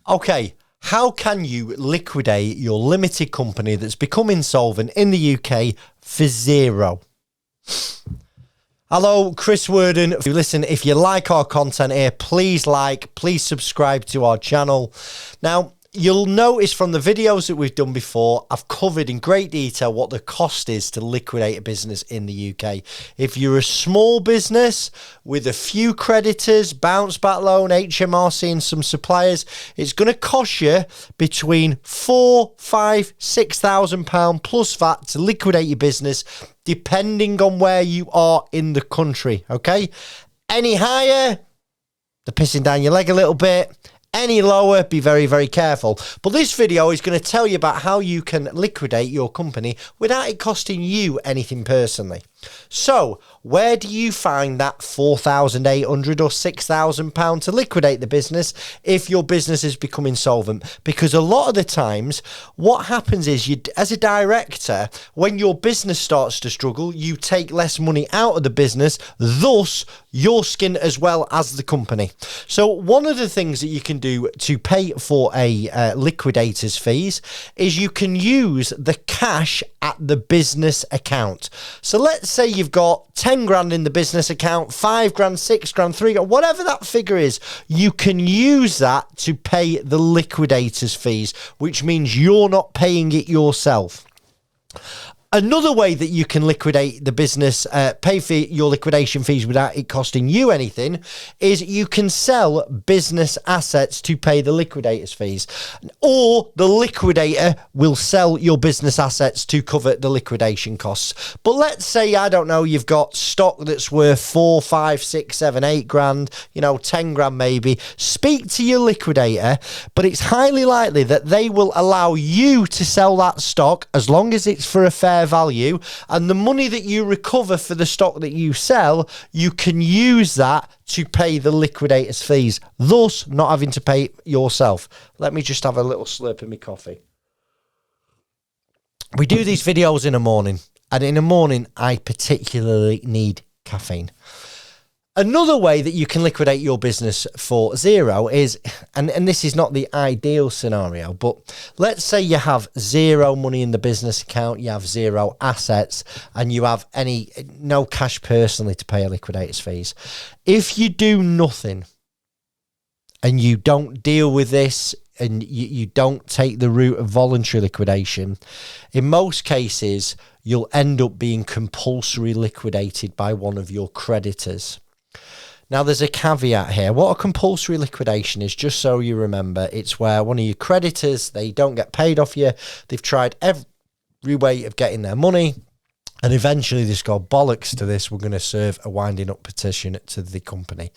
Okay, how can you liquidate your limited company that's become insolvent in the UK for zero? Hello, Chris Worden. Listen, if you like our content here, please subscribe to our channel. Now, you'll notice from the videos that we've done before, I've covered in great detail what the cost is to liquidate a business in the UK. If you're a small business with a few creditors, bounce back loan, HMRC and some suppliers, it's going to cost you between £4,000, £5,000, £6,000 plus VAT to liquidate your business, depending on where you are in the country, okay? Any higher, they're pissing down your leg a little bit. Any lower, be very, very careful. But this video is going to tell you about how you can liquidate your company without it costing you anything personally. So, where do you find that £4,800 or £6,000 to liquidate the business if your business has become insolvent? Because a lot of the times, what happens is, you, as a director, when your business starts to struggle, you take less money out of the business, thus your skin as well as the company. So, one of the things that you can do to pay for a liquidator's fees is you can use the cash at the business account. So, let's say you've got 10 grand in the business account, 5 grand, 6 grand, 3 grand, whatever that figure is, you can use that to pay the liquidator's fees, which means you're not paying it yourself. Another way that you can liquidate the business, pay for your liquidation fees without it costing you anything, is you can sell business assets to pay the liquidator's fees. Or the liquidator will sell your business assets to cover the liquidation costs. But let's say, I don't know, you've got stock that's worth 4, 5, 6, 7, 8 grand, 10 grand maybe. Speak to your liquidator, but it's highly likely that they will allow you to sell that stock as long as it's for a fair value, and the money that you recover for the stock that you sell, you can use that to pay the liquidator's fees, thus not having to pay it yourself. Let me just have a little slurp of my coffee. We do these videos in the morning, and in the morning I particularly need caffeine. Another way that you can liquidate your business for zero is, and this is not the ideal scenario, but let's say you have zero money in the business account, you have zero assets, and you have no cash personally to pay a liquidator's fees. If you do nothing and you don't deal with this and you don't take the route of voluntary liquidation, in most cases, you'll end up being compulsory liquidated by one of your creditors. Now, there's a caveat here. What a compulsory liquidation is, just so you remember, it's where one of your creditors, they don't get paid off you. They've tried every way of getting their money, and eventually they just go, bollocks to this, we're going to serve a winding up petition to the company.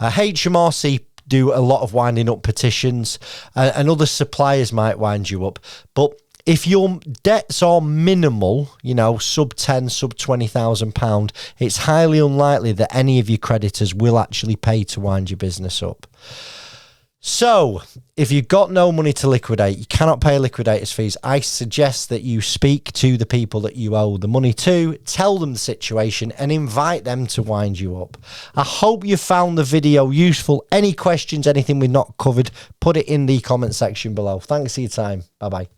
HMRC do a lot of winding up petitions, and other suppliers might wind you up. But if your debts are minimal, sub 10, sub £20,000, it's highly unlikely that any of your creditors will actually pay to wind your business up. So, if you've got no money to liquidate, you cannot pay liquidator's fees, I suggest that you speak to the people that you owe the money to, tell them the situation, and invite them to wind you up. I hope you found the video useful. Any questions, anything we've not covered, put it in the comment section below. Thanks for your time. Bye-bye.